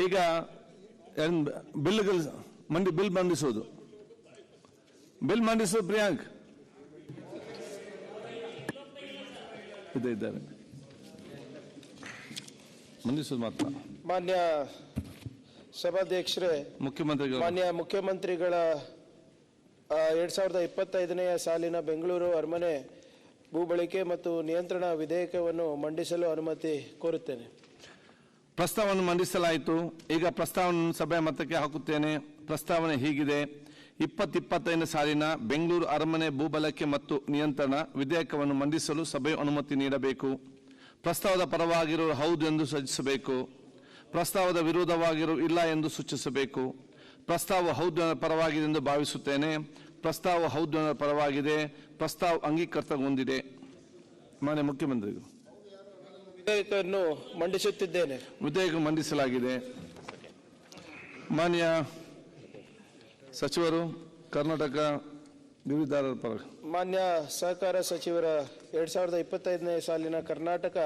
ಈಗ ಬಿಲ್ ಮಂಡಿಸುವುದು ಪ್ರಿಯಾಂಕ್ ಇದ್ದಾರೆ ಮಂಡಿಸುವುದು ಮಾತ್ರ. ಮಾನ್ಯ ಸಭಾಧ್ಯಕ್ಷರೇ, ಮಾನ್ಯ ಮುಖ್ಯಮಂತ್ರಿಗಳ 2025ನೇ ಸಾಲಿನ ಬೆಂಗಳೂರು ಅರಮನೆ ಭೂಬಳಕೆ ಮತ್ತು ನಿಯಂತ್ರಣ ವಿಧೇಯಕವನ್ನು ಮಂಡಿಸಲು ಅನುಮತಿ ಕೋರುತ್ತೇನೆ. ಪ್ರಸ್ತಾವವನ್ನು ಮಂಡಿಸಲಾಯಿತು. ಈಗ ಪ್ರಸ್ತಾವನೆಯನ್ನು ಸಭೆಯ ಮತಕ್ಕೆ ಹಾಕುತ್ತೇನೆ. ಪ್ರಸ್ತಾವನೆ ಹೀಗಿದೆ: 2025ನೇ ಸಾಲಿನ ಬೆಂಗಳೂರು ಅರಮನೆ ಭೂಬಳಕೆ ಮತ್ತು ನಿಯಂತ್ರಣ ವಿಧೇಯಕವನ್ನು ಮಂಡಿಸಲು ಸಭೆಯು ಅನುಮತಿ ನೀಡಬೇಕು. ಪ್ರಸ್ತಾವದ ಪರವಾಗಿರುವ ಹೌದು ಎಂದು ಸೂಚಿಸಬೇಕು. ಪ್ರಸ್ತಾವದ ವಿರೋಧವಾಗಿರುವ ಇಲ್ಲ ಎಂದು ಸೂಚಿಸಬೇಕು. ಪ್ರಸ್ತಾವ ಹೌದು ಪರವಾಗಿದೆ ಎಂದು ಭಾವಿಸುತ್ತೇನೆ. ಪ್ರಸ್ತಾವ ಹೌದು ಪರವಾಗಿದೆ. ಪ್ರಸ್ತಾವ ಅಂಗೀಕೃತಗೊಂಡಿದೆ. ಮಾನ್ಯ ಮುಖ್ಯಮಂತ್ರಿಗಳು, ವಿಧೇಯಕವನ್ನು ಮಂಡಿಸುತ್ತಿದ್ದೇನೆ. ವಿಧೇಯಕ ಮಂಡಿಸಲಾಗಿದೆ. ಮಾನ್ಯ ಸಚಿವರು, ಕರ್ನಾಟಕ ಗಿರಿದಾರರ ಪರ. ಮಾನ್ಯ ಸಹಕಾರ ಸಚಿವರ 2025ನೇ ಸಾಲಿನ ಕರ್ನಾಟಕ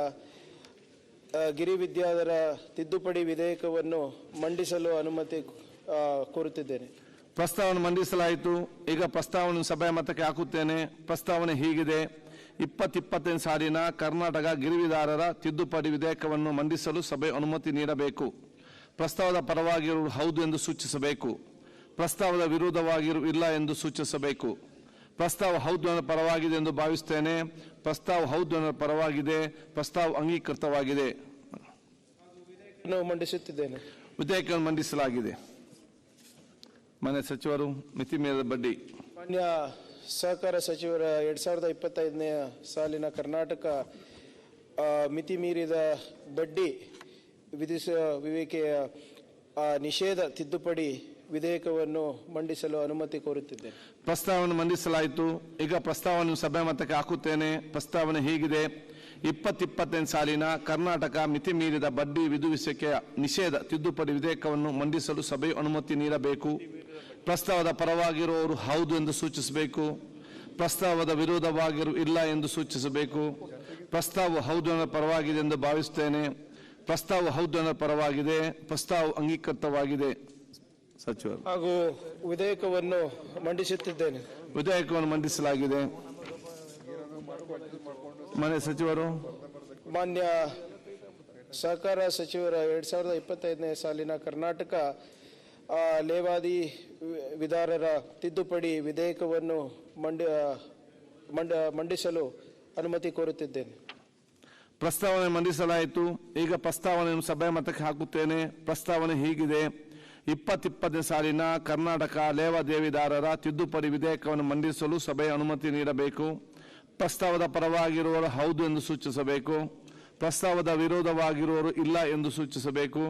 ಗಿರಿವಿದ್ಯಾಧರ ತಿದ್ದುಪಡಿ ವಿಧೇಯಕವನ್ನು ಮಂಡಿಸಲು ಅನುಮತಿ ಕೋರುತ್ತಿದ್ದೇನೆ. ಪ್ರಸ್ತಾವನೆ ಮಂಡಿಸಲಾಯಿತು. ಈಗ ಪ್ರಸ್ತಾವನೆ ಸಭೆಯ ಮತಕ್ಕೆ ಹಾಕುತ್ತೇನೆ. ಪ್ರಸ್ತಾವನೆ ಹೀಗಿದೆ: 2025 ಸಾಲಿನ ಕರ್ನಾಟಕ ಗಿರಿವಿದಾರರ ತಿದ್ದುಪಡಿ ವಿಧೇಯಕವನ್ನು ಮಂಡಿಸಲು ಸಭೆ ಅನುಮತಿ ನೀಡಬೇಕು. ಪ್ರಸ್ತಾವದ ಪರವಾಗಿರುವ ಹೌದು ಎಂದು ಸೂಚಿಸಬೇಕು. ಪ್ರಸ್ತಾವದ ವಿರೋಧವಾಗಿರುವ ಇಲ್ಲ ಎಂದು ಸೂಚಿಸಬೇಕು. ಪ್ರಸ್ತಾವ ಹೌದು ಪರವಾಗಿದೆ ಎಂದು ಭಾವಿಸುತ್ತೇನೆ. ಪ್ರಸ್ತಾವ ಹೌದು ಪರವಾಗಿದೆ. ಪ್ರಸ್ತಾವ ಅಂಗೀಕೃತವಾಗಿದೆ. ಮಂಡಿಸುತ್ತಿದ್ದೇನೆ. ವಿಧೇಯಕವನ್ನು ಮಂಡಿಸಲಾಗಿದೆ. ಮಾನ್ಯ ಸಚಿವರು, ಮಿತಿ ಮೀರಿದ ಬಡ್ಡಿ. ಮಾನ್ಯ ಸಹಕಾರ ಸಚಿವರ 2025ನೇ ಸಾಲಿನ ಕರ್ನಾಟಕ ಮಿತಿ ಮೀರಿದ ಬಡ್ಡಿ ವಿಧಿಸುವ ವಿವೇಕೆಯ ನಿಷೇಧ ತಿದ್ದುಪಡಿ ವಿಧೇಯಕವನ್ನು ಮಂಡಿಸಲು ಅನುಮತಿ ಕೋರುತ್ತಿದ್ದೇನೆ. ಪ್ರಸ್ತಾವನೆ ಮಂಡಿಸಲಾಯಿತು. ಈಗ ಪ್ರಸ್ತಾವನೆ ಸಭೆ ಮತಕ್ಕೆ ಹಾಕುತ್ತೇನೆ. ಪ್ರಸ್ತಾವನೆ ಹೀಗಿದೆ: 2025 ಸಾಲಿನ ಕರ್ನಾಟಕ ಮಿತಿ ಮೀರಿದ ಬಡ್ಡಿ ವಿಧಿಸುವಿಕೆಯ ನಿಷೇಧ ತಿದ್ದುಪಡಿ ವಿಧೇಯಕವನ್ನು ಮಂಡಿಸಲು ಸಭೆಯು ಅನುಮತಿ ನೀಡಬೇಕು. ಪ್ರಸ್ತಾವದ ಪರವಾಗಿರುವವರು ಹೌದು ಎಂದು ಸೂಚಿಸಬೇಕು. ಪ್ರಸ್ತಾವದ ವಿರೋಧವಾಗಿರುವ ಇಲ್ಲ ಎಂದು ಸೂಚಿಸಬೇಕು. ಪ್ರಸ್ತಾವ ಹೌದು ಪರವಾಗಿದೆ ಎಂದು ಭಾವಿಸುತ್ತೇನೆ. ಪ್ರಸ್ತಾವ ಹೌದು ಪರವಾಗಿದೆ. ಪ್ರಸ್ತಾವ ಅಂಗೀಕೃತವಾಗಿದೆ. ಸಚಿವರು ಹಾಗೂ ವಿಧೇಯಕವನ್ನು ಮಂಡಿಸುತ್ತಿದ್ದೇನೆ. ವಿಧೇಯಕವನ್ನು ಮಂಡಿಸಲಾಗಿದೆ. ಮಾನ್ಯ ಸಚಿವರು, ಮಾನ್ಯ ಸಹಕಾರ ಸಚಿವರ 2025ನೇ ಸಾಲಿನ ಕರ್ನಾಟಕ ಲೇವಾದಿ ವಿಧಾರರ ತಿದ್ದುಪಡಿ ವಿಧೇಯಕವನ್ನು ಮಂಡಿಸಲು ಅನುಮತಿ ಕೋರುತ್ತಿದ್ದೇನೆ. ಪ್ರಸ್ತಾವನೆ ಮಂಡಿಸಲಾಯಿತು. ಈಗ ಪ್ರಸ್ತಾವನೆಯನ್ನು ಸಭೆಯ ಮತಕ್ಕೆ ಹಾಕುತ್ತೇನೆ. ಪ್ರಸ್ತಾವನೆ ಹೀಗಿದೆ: 2025 ಸಾಲಿನ ಕರ್ನಾಟಕ ಲೇವಾದೇವಿದಾರರ ತಿದ್ದುಪಡಿ ವಿಧೇಯಕವನ್ನು ಮಂಡಿಸಲು ಸಭೆಯ ಅನುಮತಿ ನೀಡಬೇಕು. ಪ್ರಸ್ತಾವದ ಪರವಾಗಿರುವವರು ಹೌದು ಎಂದು ಸೂಚಿಸಬೇಕು. ಪ್ರಸ್ತಾವದ ವಿರೋಧವಾಗಿರುವವರು ಇಲ್ಲ ಎಂದು ಸೂಚಿಸಬೇಕು.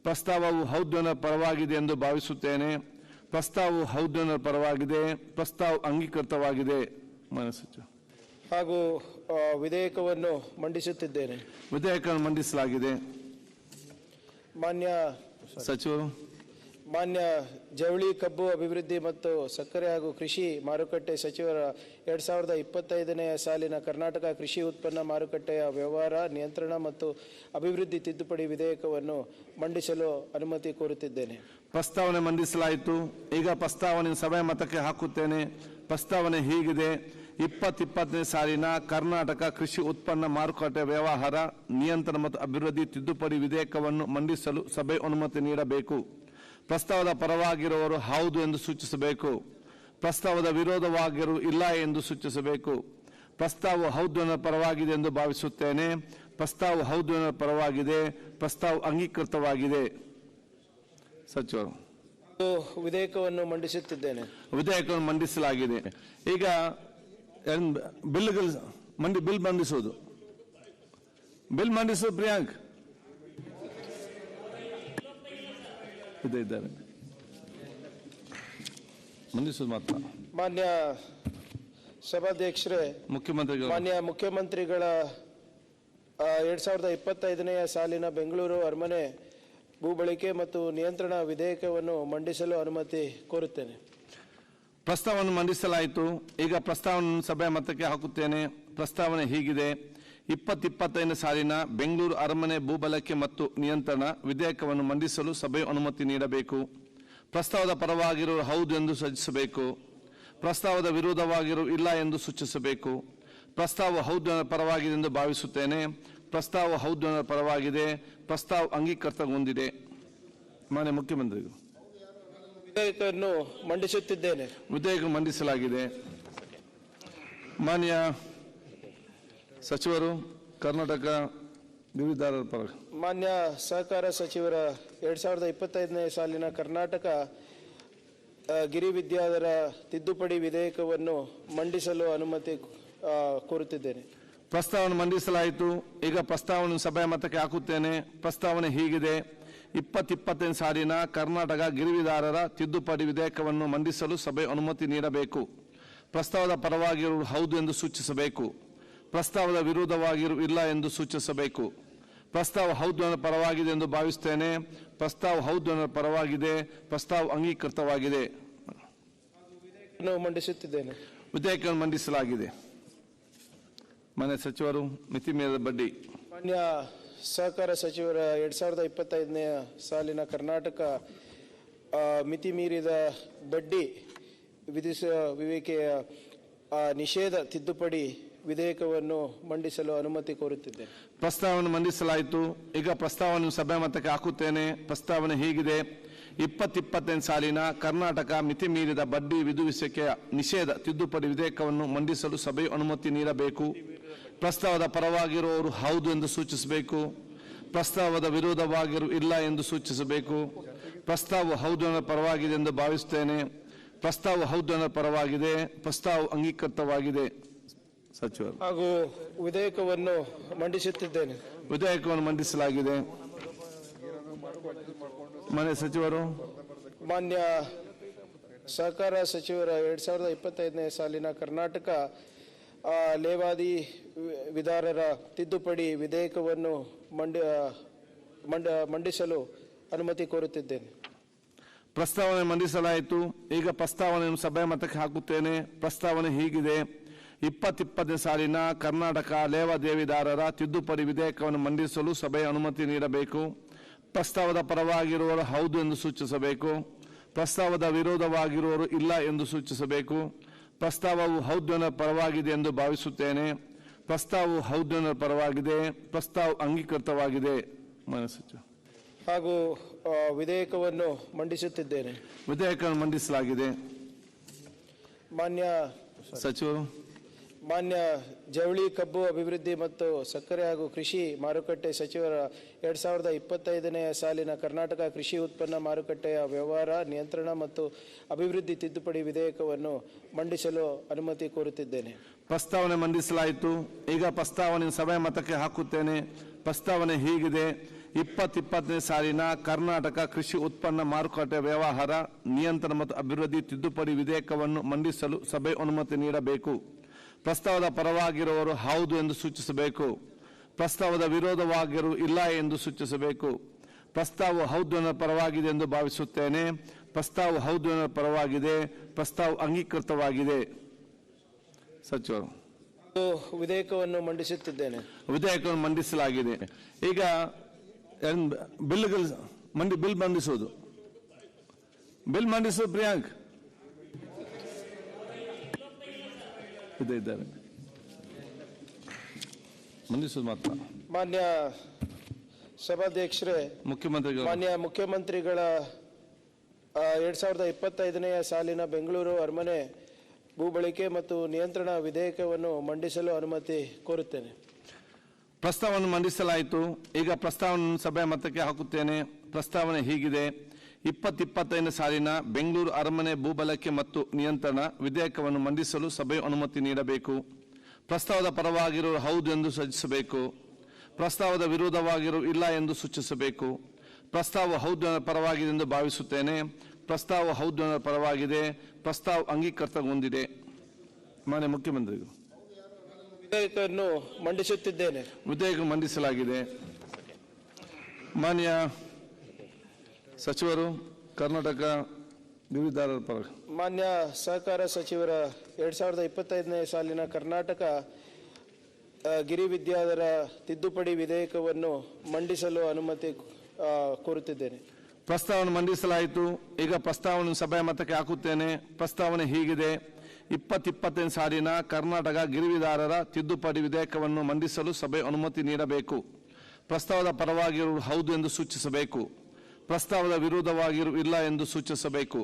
ಪ್ರಸ್ತಾವವು ಹೌದು ಪರವಾಗಿದೆ ಎಂದು ಭಾವಿಸುತ್ತೇನೆ. ಪ್ರಸ್ತಾವವು ಹೌದು ಪರವಾಗಿದೆ. ಪ್ರಸ್ತಾವ ಅಂಗೀಕೃತವಾಗಿದೆ. ಮಾನ್ಯ ಸಚಿವ ಹಾಗೂ ವಿಧೇಯಕವನ್ನು ಮಂಡಿಸುತ್ತಿದ್ದೇನೆ. ವಿಧೇಯಕವನ್ನು ಮಂಡಿಸಲಾಗಿದೆ. ಮಾನ್ಯ ಸಚಿವರು, ಮಾನ್ಯ ಜವಳಿ, ಕಬ್ಬು ಅಭಿವೃದ್ಧಿ ಮತ್ತು ಸಕ್ಕರೆ ಹಾಗೂ ಕೃಷಿ ಮಾರುಕಟ್ಟೆ ಸಚಿವರ 2025ನೇ ಸಾಲಿನ ಕರ್ನಾಟಕ ಕೃಷಿ ಉತ್ಪನ್ನ ಮಾರುಕಟ್ಟೆಯ ವ್ಯವಹಾರ ನಿಯಂತ್ರಣ ಮತ್ತು ಅಭಿವೃದ್ಧಿ ತಿದ್ದುಪಡಿ ವಿಧೇಯಕವನ್ನು ಮಂಡಿಸಲು ಅನುಮತಿ ಕೋರುತ್ತಿದ್ದೇನೆ. ಪ್ರಸ್ತಾವನೆ ಮಂಡಿಸಲಾಯಿತು. ಈಗ ಪ್ರಸ್ತಾವನೆ ಸಭೆಯ ಮತಕ್ಕೆ ಹಾಕುತ್ತೇನೆ. ಪ್ರಸ್ತಾವನೆ ಹೀಗಿದೆ: 2025ನೇ ಸಾಲಿನ ಕರ್ನಾಟಕ ಕೃಷಿ ಉತ್ಪನ್ನ ಮಾರುಕಟ್ಟೆ ವ್ಯವಹಾರ ನಿಯಂತ್ರಣ ಮತ್ತು ಅಭಿವೃದ್ಧಿ ತಿದ್ದುಪಡಿ ವಿಧೇಯಕವನ್ನು ಮಂಡಿಸಲು ಸಭೆ ಅನುಮತಿ ನೀಡಬೇಕು. ಪ್ರಸ್ತಾವದ ಪರವಾಗಿರುವವರು ಹೌದು ಎಂದು ಸೂಚಿಸಬೇಕು. ಪ್ರಸ್ತಾವದ ವಿರೋಧವಾಗಿರುವ ಇಲ್ಲ ಎಂದು ಸೂಚಿಸಬೇಕು. ಪ್ರಸ್ತಾವ ಹೌದು ಪರವಾಗಿದೆ ಎಂದು ಭಾವಿಸುತ್ತೇನೆ. ಪ್ರಸ್ತಾವ ಹೌದು ಪರವಾಗಿದೆ. ಪ್ರಸ್ತಾವ ಅಂಗೀಕೃತವಾಗಿದೆ. ಸಚಿವರು, ವಿಧೇಯಕವನ್ನು ಮಂಡಿಸುತ್ತಿದ್ದೇನೆ. ವಿಧೇಯಕವನ್ನು ಮಂಡಿಸಲಾಗಿದೆ. ಈಗ ಬಿಲ್ ಮಂಡಿಸುವುದು ಪ್ರಿಯಾಂಕ್ ಇದ್ದಾರೆ ಮಂಡಿಸುವುದು ಮಾತ್ರ. ಮಾನ್ಯ ಸಭಾಧ್ಯಕ್ಷರೇ, ಮಾನ್ಯ ಮುಖ್ಯಮಂತ್ರಿಗಳ 2025ನೇ ಸಾಲಿನ ಬೆಂಗಳೂರು ಅರಮನೆ ಭೂಬಳಕೆ ಮತ್ತು ನಿಯಂತ್ರಣ ವಿಧೇಯಕವನ್ನು ಮಂಡಿಸಲು ಅನುಮತಿ ಕೋರುತ್ತೇನೆ. ಪ್ರಸ್ತಾವನೆ ಮಂಡಿಸಲಾಯಿತು. ಈಗ ಪ್ರಸ್ತಾವನೆ ಸಭೆಯ ಮತಕ್ಕೆ ಹಾಕುತ್ತೇನೆ. ಪ್ರಸ್ತಾವನೆ ಹೀಗಿದೆ: 2025 ಸಾಲಿನ ಬೆಂಗಳೂರು ಅರಮನೆ ಭೂಬಳಕೆ ಮತ್ತು ನಿಯಂತ್ರಣ ವಿಧೇಯಕವನ್ನು ಮಂಡಿಸಲು ಸಭೆಯು ಅನುಮತಿ ನೀಡಬೇಕು. ಪ್ರಸ್ತಾವದ ಪರವಾಗಿರುವ ಹೌದು ಎಂದು ಸೂಚಿಸಬೇಕು. ಪ್ರಸ್ತಾವದ ವಿರೋಧವಾಗಿರುವ ಇಲ್ಲ ಎಂದು ಸೂಚಿಸಬೇಕು. ಪ್ರಸ್ತಾವ ಹೌದು ಪರವಾಗಿದೆ ಎಂದು ಭಾವಿಸುತ್ತೇನೆ. ಪ್ರಸ್ತಾವ ಹೌದು ಪರವಾಗಿದೆ. ಪ್ರಸ್ತಾವ ಅಂಗೀಕೃತಗೊಂಡಿದೆ. ಮಾನ್ಯ ಮುಖ್ಯಮಂತ್ರಿಗಳು, ವಿಧೇಯಕವನ್ನು ಮಂಡಿಸುತ್ತಿದ್ದೇನೆ. ವಿಧೇಯಕ ಮಂಡಿಸಲಾಗಿದೆ. ಮಾನ್ಯ ಸಚಿವರು, ಕರ್ನಾಟಕ ಗಿರಿದಾರರ ಪರ. ಮಾನ್ಯ ಸಹಕಾರ ಸಚಿವರ 2025ನೇ ಸಾಲಿನ ಕರ್ನಾಟಕ ಗಿರಿ ವಿದ್ಯಾಧರ ತಿದ್ದುಪಡಿ ವಿಧೇಯಕವನ್ನು ಮಂಡಿಸಲು ಅನುಮತಿ ಕೋರುತ್ತಿದ್ದೇನೆ. ಪ್ರಸ್ತಾವನೆ ಮಂಡಿಸಲಾಯಿತು. ಈಗ ಪ್ರಸ್ತಾವನೆ ಸಭೆಯ ಮತಕ್ಕೆ ಹಾಕುತ್ತೇನೆ. ಪ್ರಸ್ತಾವನೆ ಹೀಗಿದೆ: 2025 ಸಾಲಿನ ಕರ್ನಾಟಕ ಗಿರಿವಿದಾರರ ತಿದ್ದುಪಡಿ ವಿಧೇಯಕವನ್ನು ಮಂಡಿಸಲು ಸಭೆ ಅನುಮತಿ ನೀಡಬೇಕು. ಪ್ರಸ್ತಾವದ ಪರವಾಗಿರುವ ಹೌದು ಎಂದು ಸೂಚಿಸಬೇಕು. ಪ್ರಸ್ತಾವದ ವಿರೋಧವಾಗಿರುವ ಇಲ್ಲ ಎಂದು ಸೂಚಿಸಬೇಕು. ಪ್ರಸ್ತಾವ ಹೌದು ಪರವಾಗಿದೆ ಎಂದು ಭಾವಿಸುತ್ತೇನೆ. ಪ್ರಸ್ತಾವ ಹೌದು ಪರವಾಗಿದೆ. ಪ್ರಸ್ತಾವ ಅಂಗೀಕೃತವಾಗಿದೆ. ಮಂಡಿಸುತ್ತಿದ್ದೇನೆ. ವಿಧೇಯಕವನ್ನು ಮಂಡಿಸಲಾಗಿದೆ. ಮಾನ್ಯ ಸಚಿವರು, ಮಿತಿ ಮೀರಿದ ಬಡ್ಡಿ. ಮಾನ್ಯ ಸಹಕಾರ ಸಚಿವರ 2025ನೇ ಸಾಲಿನ ಕರ್ನಾಟಕ ಮಿತಿ ಮೀರಿದ ಬಡ್ಡಿ ವಿಧಿಸುವಿಕೆಯ ನಿಷೇಧ ತಿದ್ದುಪಡಿ ವಿಧೇಯಕವನ್ನು ಮಂಡಿಸಲು ಅನುಮತಿ ಕೋರುತ್ತಿದ್ದೇನೆ. ಪ್ರಸ್ತಾವನೆ ಮಂಡಿಸಲಾಯಿತು. ಈಗ ಪ್ರಸ್ತಾವನೆ ಸಭೆ ಮತಕ್ಕೆ ಹಾಕುತ್ತೇನೆ. ಪ್ರಸ್ತಾವನೆ ಹೀಗಿದೆ: 2025 ಸಾಲಿನ ಕರ್ನಾಟಕ ಮಿತಿ ಮೀರಿದ ಬಡ್ಡಿ ವಿಧಿಸುವಿಕೆಯ ನಿಷೇಧ ತಿದ್ದುಪಡಿ ವಿಧೇಯಕವನ್ನು ಮಂಡಿಸಲು ಸಭೆಯು ಅನುಮತಿ ನೀಡಬೇಕು. ಪ್ರಸ್ತಾವದ ಪರವಾಗಿರುವವರು ಹೌದು ಎಂದು ಸೂಚಿಸಬೇಕು. ಪ್ರಸ್ತಾವದ ವಿರೋಧವಾಗಿರುವ ಇಲ್ಲ ಎಂದು ಸೂಚಿಸಬೇಕು. ಪ್ರಸ್ತಾವ ಹೌದು ಪರವಾಗಿದೆ ಎಂದು ಭಾವಿಸುತ್ತೇನೆ. ಪ್ರಸ್ತಾವ ಹೌದು ಪರವಾಗಿದೆ. ಪ್ರಸ್ತಾವ ಅಂಗೀಕೃತವಾಗಿದೆ. ಸಚಿವರು ಹಾಗೂ ವಿಧೇಯಕವನ್ನು ಮಂಡಿಸುತ್ತಿದ್ದೇನೆ. ವಿಧೇಯಕವನ್ನು ಮಂಡಿಸಲಾಗಿದೆ. ಮಾನ್ಯ ಸಚಿವರು, ಮಾನ್ಯ ಸಹಕಾರ ಸಚಿವರ 2025ನೇ ಸಾಲಿನ ಕರ್ನಾಟಕ ಲೇವಾದಿ ವಿಧಾರರ ತಿದ್ದುಪಡಿ ವಿಧೇಯಕವನ್ನು ಮಂಡಿಸಲು ಅನುಮತಿ ಕೋರುತ್ತಿದ್ದೇನೆ. ಪ್ರಸ್ತಾವನೆ ಮಂಡಿಸಲಾಯಿತು. ಈಗ ಪ್ರಸ್ತಾವನೆಯನ್ನು ಸಭೆ ಮತಕ್ಕೆ ಹಾಕುತ್ತೇನೆ. ಪ್ರಸ್ತಾವನೆ ಹೀಗಿದೆ: 2025 ಸಾಲಿನ ಕರ್ನಾಟಕ ಲೇವಾದೇವಿದಾರರ ತಿದ್ದುಪಡಿ ವಿಧೇಯಕವನ್ನು ಮಂಡಿಸಲು ಸಭೆಯ ಅನುಮತಿ ನೀಡಬೇಕು. ಪ್ರಸ್ತಾವದ ಪರವಾಗಿರುವವರು ಹೌದು ಎಂದು ಸೂಚಿಸಬೇಕು. ಪ್ರಸ್ತಾವದ ವಿರೋಧವಾಗಿರುವವರು ಇಲ್ಲ ಎಂದು ಸೂಚಿಸಬೇಕು. ಪ್ರಸ್ತಾವವು ಹೌದು ಪರವಾಗಿದೆ ಎಂದು ಭಾವಿಸುತ್ತೇನೆ. ಪ್ರಸ್ತಾವವು ಹೌದು ಪರವಾಗಿದೆ. ಪ್ರಸ್ತಾವ ಅಂಗೀಕೃತವಾಗಿದೆ. ಮಾನ್ಯ ಸಚಿವ ಹಾಗೂ ವಿಧೇಯಕವನ್ನು ಮಂಡಿಸುತ್ತಿದ್ದೇನೆ. ವಿಧೇಯಕವನ್ನು ಮಂಡಿಸಲಾಗಿದೆ. ಮಾನ್ಯ ಸಚಿವರು, ಮಾನ್ಯ ಜವಳಿ ಕಬ್ಬು ಅಭಿವೃದ್ಧಿ ಮತ್ತು ಸಕ್ಕರೆ ಹಾಗೂ ಕೃಷಿ ಮಾರುಕಟ್ಟೆ ಸಚಿವರ 2025ನೇ ಸಾಲಿನ ಕರ್ನಾಟಕ ಕೃಷಿ ಉತ್ಪನ್ನ ಮಾರುಕಟ್ಟೆಯ ವ್ಯವಹಾರ ನಿಯಂತ್ರಣ ಮತ್ತು ಅಭಿವೃದ್ಧಿ ತಿದ್ದುಪಡಿ ವಿಧೇಯಕವನ್ನು ಮಂಡಿಸಲು ಅನುಮತಿ ಕೋರುತ್ತಿದ್ದೇನೆ. ಪ್ರಸ್ತಾವನೆ ಮಂಡಿಸಲಾಯಿತು. ಈಗ ಪ್ರಸ್ತಾವನೆ ಸಭೆ ಮತಕ್ಕೆ ಹಾಕುತ್ತೇನೆ. ಪ್ರಸ್ತಾವನೆ ಹೀಗಿದೆ: 2025ನೇ ಸಾಲಿನ ಕರ್ನಾಟಕ ಕೃಷಿ ಉತ್ಪನ್ನ ಮಾರುಕಟ್ಟೆ ವ್ಯವಹಾರ ನಿಯಂತ್ರಣ ಮತ್ತು ಅಭಿವೃದ್ಧಿ ತಿದ್ದುಪಡಿ ವಿಧೇಯಕವನ್ನು ಮಂಡಿಸಲು ಸಭೆ ಅನುಮತಿ ನೀಡಬೇಕು. ಪ್ರಸ್ತಾವದ ಪರವಾಗಿರುವವರು ಹೌದು ಎಂದು ಸೂಚಿಸಬೇಕು. ಪ್ರಸ್ತಾವದ ವಿರೋಧವಾಗಿರುವ ಇಲ್ಲ ಎಂದು ಸೂಚಿಸಬೇಕು. ಪ್ರಸ್ತಾವ ಹೌದು ಪರವಾಗಿದೆ ಎಂದು ಭಾವಿಸುತ್ತೇನೆ. ಪ್ರಸ್ತಾವ ಹೌದು ಪರವಾಗಿದೆ. ಪ್ರಸ್ತಾವ ಅಂಗೀಕೃತವಾಗಿದೆ. ಸಚಿವರು ವಿಧೇಯಕವನ್ನು ಮಂಡಿಸುತ್ತಿದ್ದೇನೆ. ವಿಧೇಯಕವನ್ನು ಮಂಡಿಸಲಾಗಿದೆ. ಈಗ ಬಿಲ್ ಮಂಡಿಸುವುದು ಪ್ರಿಯಾಂಕ್ ಇದ್ದಾರೆ. ಮಂಡಿಸುವುದು ಮಾತ್ರ. ಮಾನ್ಯ ಸಭಾಧ್ಯಕ್ಷರೇ, ಮಾನ್ಯ ಮುಖ್ಯಮಂತ್ರಿಗಳ 2025ನೇ ಸಾಲಿನ ಬೆಂಗಳೂರು ಅರಮನೆ ಭೂಬಳಕೆ ಮತ್ತು ನಿಯಂತ್ರಣ ವಿಧೇಯಕವನ್ನು ಮಂಡಿಸಲು ಅನುಮತಿ ಕೋರುತ್ತೇನೆ. ಪ್ರಸ್ತಾವನೆ ಮಂಡಿಸಲಾಯಿತು. ಈಗ ಪ್ರಸ್ತಾವನೆ ಸಭೆ ಮತಕ್ಕೆ ಹಾಕುತ್ತೇನೆ. ಪ್ರಸ್ತಾವನೆ ಹೀಗಿದೆ: 2025 ಸಾಲಿನ ಬೆಂಗಳೂರು ಅರಮನೆ ಭೂಬಳಕೆ ಮತ್ತು ನಿಯಂತ್ರಣ ವಿಧೇಯಕವನ್ನು ಮಂಡಿಸಲು ಸಭೆಯು ಅನುಮತಿ ನೀಡಬೇಕು. ಪ್ರಸ್ತಾವದ ಪರವಾಗಿರುವ ಹೌದು ಎಂದು ಸೂಚಿಸಬೇಕು. ಪ್ರಸ್ತಾವದ ವಿರೋಧವಾಗಿರುವ ಇಲ್ಲ ಎಂದು ಸೂಚಿಸಬೇಕು. ಪ್ರಸ್ತಾವ ಹೌದು ಪರವಾಗಿದೆ ಎಂದು ಭಾವಿಸುತ್ತೇನೆ. ಪ್ರಸ್ತಾವ ಹೌದು ಪರವಾಗಿದೆ. ಪ್ರಸ್ತಾವ ಅಂಗೀಕೃತಗೊಂಡಿದೆ. ಮಾನ್ಯ ಮುಖ್ಯಮಂತ್ರಿಗಳು, ವಿಧೇಯಕವನ್ನು ಮಂಡಿಸುತ್ತಿದ್ದೇನೆ. ವಿಧೇಯಕ ಮಂಡಿಸಲಾಗಿದೆ. ಮಾನ್ಯ ಸಚಿವರು, ಕರ್ನಾಟಕ ಗಿರಿದಾರರ ಪರ. ಮಾನ್ಯ ಸಹಕಾರ ಸಚಿವರ 2025ನೇ ಸಾಲಿನ ಕರ್ನಾಟಕ ಗಿರಿ ವಿದ್ಯಾಧರ ತಿದ್ದುಪಡಿ ವಿಧೇಯಕವನ್ನು ಮಂಡಿಸಲು ಅನುಮತಿ ಕೋರುತ್ತಿದ್ದೇನೆ. ಪ್ರಸ್ತಾವನೆ ಮಂಡಿಸಲಾಯಿತು. ಈಗ ಪ್ರಸ್ತಾವನೆ ಸಭೆಯ ಮತಕ್ಕೆ ಹಾಕುತ್ತೇನೆ. ಪ್ರಸ್ತಾವನೆ ಹೀಗಿದೆ: 2020 ಸಾಲಿನ ಕರ್ನಾಟಕ ಗಿರಿವಿದಾರರ ತಿದ್ದುಪಡಿ ವಿಧೇಯಕವನ್ನು ಮಂಡಿಸಲು ಸಭೆ ಅನುಮತಿ ನೀಡಬೇಕು. ಪ್ರಸ್ತಾವದ ಪರವಾಗಿರುವ ಹೌದು ಎಂದು ಸೂಚಿಸಬೇಕು. ಪ್ರಸ್ತಾವದ ವಿರೋಧವಾಗಿರು ಇಲ್ಲ ಎಂದು ಸೂಚಿಸಬೇಕು.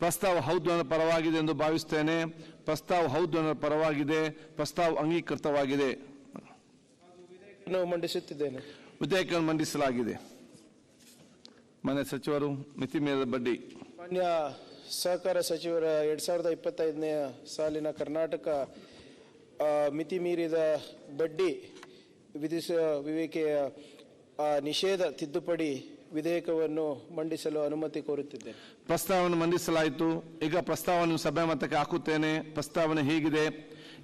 ಪ್ರಸ್ತಾವ ಹೌದು ಅನ್ನೋ ಪರವಾಗಿದೆ ಎಂದು ಭಾವಿಸುತ್ತೇನೆ. ಪ್ರಸ್ತಾವ ಹೌದು ಅನ್ನೋ ಪರವಾಗಿದೆ. ಪ್ರಸ್ತಾವ ಅಂಗೀಕೃತವಾಗಿದೆ. ಮಂಡಿಸುತ್ತಿದ್ದೇನೆ. ವಿಧೇಯಕವನ್ನು ಮಂಡಿಸಲಾಗಿದೆ. ಮಾನ್ಯ ಸಚಿವರು, ಮಿತಿ ಮೀರಿದ ಬಡ್ಡಿ. ಮಾನ್ಯ ಸಹಕಾರ ಸಚಿವರ 2025ನೇ ಸಾಲಿನ ಕರ್ನಾಟಕ ಮಿತಿ ಮೀರಿದ ಬಡ್ಡಿ ವಿವಿಕೆಯ ನಿಷೇಧ ತಿದ್ದುಪಡಿ ವಿಧೇಯಕವನ್ನು ಮಂಡಿಸಲು ಅನುಮತಿ ಕೋರುತ್ತಿದ್ದೇನೆ. ಪ್ರಸ್ತಾವನೆ ಮಂಡಿಸಲಾಯಿತು. ಈಗ ಪ್ರಸ್ತಾವನೆ ಸಭೆ ಮತಕ್ಕೆ ಹಾಕುತ್ತೇನೆ. ಪ್ರಸ್ತಾವನೆ ಹೀಗಿದೆ: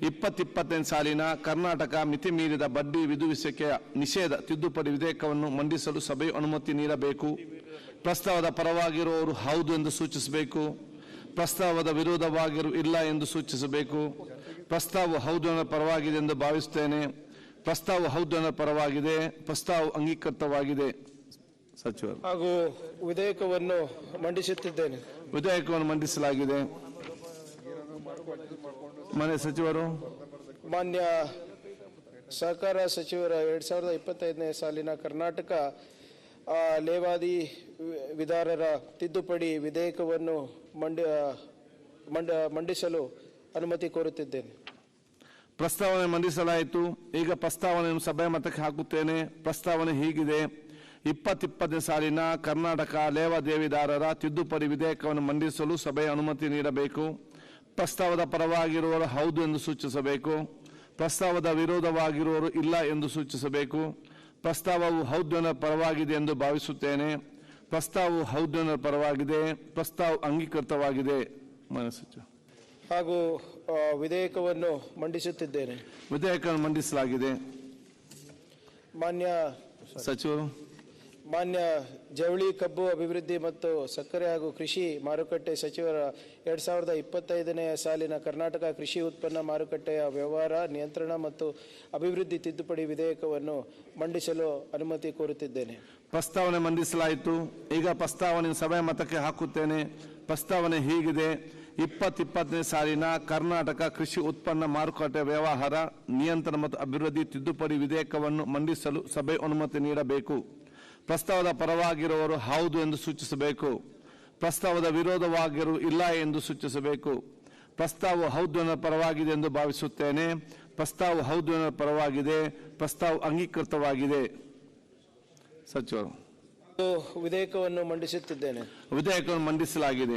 2020 ಸಾಲಿನ ಕರ್ನಾಟಕ ಮಿತಿ ಮೀರಿದ ಬಡ್ಡಿ ವಿಧಿಸುವಿಕೆಯ ನಿಷೇಧ ತಿದ್ದುಪಡಿ ವಿಧೇಯಕವನ್ನು ಮಂಡಿಸಲು ಸಭೆಯು ಅನುಮತಿ ನೀಡಬೇಕು. ಪ್ರಸ್ತಾವದ ಪರವಾಗಿರುವವರು ಹೌದು ಎಂದು ಸೂಚಿಸಬೇಕು. ಪ್ರಸ್ತಾವದ ವಿರೋಧವಾಗಿರು ಇಲ್ಲ ಎಂದು ಸೂಚಿಸಬೇಕು. ಪ್ರಸ್ತಾವ ಹೌದು ಅನ್ನೋ ಪರವಾಗಿದೆ ಎಂದು ಭಾವಿಸುತ್ತೇನೆ. ಪ್ರಸ್ತಾವ ಹೌದು ಅನ್ನೋ ಪರವಾಗಿದೆ. ಪ್ರಸ್ತಾವ ಅಂಗೀಕೃತವಾಗಿದೆ. ಸಚಿವರು ಹಾಗೂ ವಿಧೇಯಕವನ್ನು ಮಂಡಿಸುತ್ತಿದ್ದೇನೆ. ವಿಧೇಯಕವನ್ನು ಮಂಡಿಸಲಾಗಿದೆ. ಮಾನ್ಯ ಸಚಿವರು, ಮಾನ್ಯ ಸಹಕಾರ ಸಚಿವರ 2025ನೇ ಸಾಲಿನ ಕರ್ನಾಟಕ ಲೇವಾದಿ ವಿಧಾರರ ತಿದ್ದುಪಡಿ ವಿಧೇಯಕವನ್ನು ಮಂಡಿಸಲು ಅನುಮತಿ ಕೋರುತ್ತಿದ್ದೇನೆ. ಪ್ರಸ್ತಾವನೆ ಮಂಡಿಸಲಾಯಿತು. ಈಗ ಪ್ರಸ್ತಾವನೆಯನ್ನು ಸಭೆಯ ಮತಕ್ಕೆ ಹಾಕುತ್ತೇನೆ. ಪ್ರಸ್ತಾವನೆ ಹೀಗಿದೆ: 2020 ಸಾಲಿನ ಕರ್ನಾಟಕ ಲೇವಾದೇವಿದಾರರ ತಿದ್ದುಪಡಿ ವಿಧೇಯಕವನ್ನು ಮಂಡಿಸಲು ಸಭೆಯ ಅನುಮತಿ ನೀಡಬೇಕು. ಪ್ರಸ್ತಾವದ ಪರವಾಗಿರುವವರು ಹೌದು ಎಂದು ಸೂಚಿಸಬೇಕು. ಪ್ರಸ್ತಾವದ ವಿರೋಧವಾಗಿರುವವರು ಇಲ್ಲ ಎಂದು ಸೂಚಿಸಬೇಕು. ಪ್ರಸ್ತಾವವು ಹೌದು ಅನ್ನೋ ಪರವಾಗಿದೆ ಎಂದು ಭಾವಿಸುತ್ತೇನೆ. ಪ್ರಸ್ತಾವವು ಹೌದು ಅನ್ನೋ ಪರವಾಗಿದೆ. ಪ್ರಸ್ತಾವ ಅಂಗೀಕೃತವಾಗಿದೆ. ಮಾನ್ಯ ಸಚಿವ ಹಾಗೂ ವಿಧೇಯಕವನ್ನು ಮಂಡಿಸುತ್ತಿದ್ದೇನೆ. ವಿಧೇಯಕವನ್ನು ಮಂಡಿಸಲಾಗಿದೆ. ಮಾನ್ಯ ಸಚಿವರು, ಮಾನ್ಯ ಜವಳಿ ಕಬ್ಬು ಅಭಿವೃದ್ಧಿ ಮತ್ತು ಸಕ್ಕರೆ ಹಾಗೂ ಕೃಷಿ ಮಾರುಕಟ್ಟೆ ಸಚಿವರ 2025ನೇ ಸಾಲಿನ ಕರ್ನಾಟಕ ಕೃಷಿ ಉತ್ಪನ್ನ ಮಾರುಕಟ್ಟೆಯ ವ್ಯವಹಾರ ನಿಯಂತ್ರಣ ಮತ್ತು ಅಭಿವೃದ್ಧಿ ತಿದ್ದುಪಡಿ ವಿಧೇಯಕವನ್ನು ಮಂಡಿಸಲು ಅನುಮತಿ ಕೋರುತ್ತಿದ್ದೇನೆ. ಪ್ರಸ್ತಾವನೆ ಮಂಡಿಸಲಾಯಿತು. ಈಗ ಪ್ರಸ್ತಾವನೆ ಸಭೆಯ ಮತಕ್ಕೆ ಹಾಕುತ್ತೇನೆ. ಪ್ರಸ್ತಾವನೆ ಹೀಗಿದೆ: 2020 ಸಾಲಿನ ಕರ್ನಾಟಕ ಕೃಷಿ ಉತ್ಪನ್ನ ಮಾರುಕಟ್ಟೆ ವ್ಯವಹಾರ ನಿಯಂತ್ರಣ ಮತ್ತು ಅಭಿವೃದ್ಧಿ ತಿದ್ದುಪಡಿ ವಿಧೇಯಕವನ್ನು ಮಂಡಿಸಲು ಸಭೆ ಅನುಮತಿ ನೀಡಬೇಕು. ಪ್ರಸ್ತಾವದ ಪರವಾಗಿರುವವರು ಹೌದು ಎಂದು ಸೂಚಿಸಬೇಕು. ಪ್ರಸ್ತಾವದ ವಿರೋಧವಾಗಿರು ಇಲ್ಲ ಎಂದು ಸೂಚಿಸಬೇಕು. ಪ್ರಸ್ತಾವ ಹೌದು ಅನ್ನೋ ಪರವಾಗಿದೆ ಎಂದು ಭಾವಿಸುತ್ತೇನೆ. ಪ್ರಸ್ತಾವ ಹೌದು ಅನ್ನೋ ಪರವಾಗಿದೆ. ಪ್ರಸ್ತಾವ ಅಂಗೀಕೃತವಾಗಿದೆ. ಸಚಿವರು ವಿಧೇಯಕವನ್ನು ಮಂಡಿಸುತ್ತಿದ್ದೇನೆ. ವಿಧೇಯಕವನ್ನು ಮಂಡಿಸಲಾಗಿದೆ.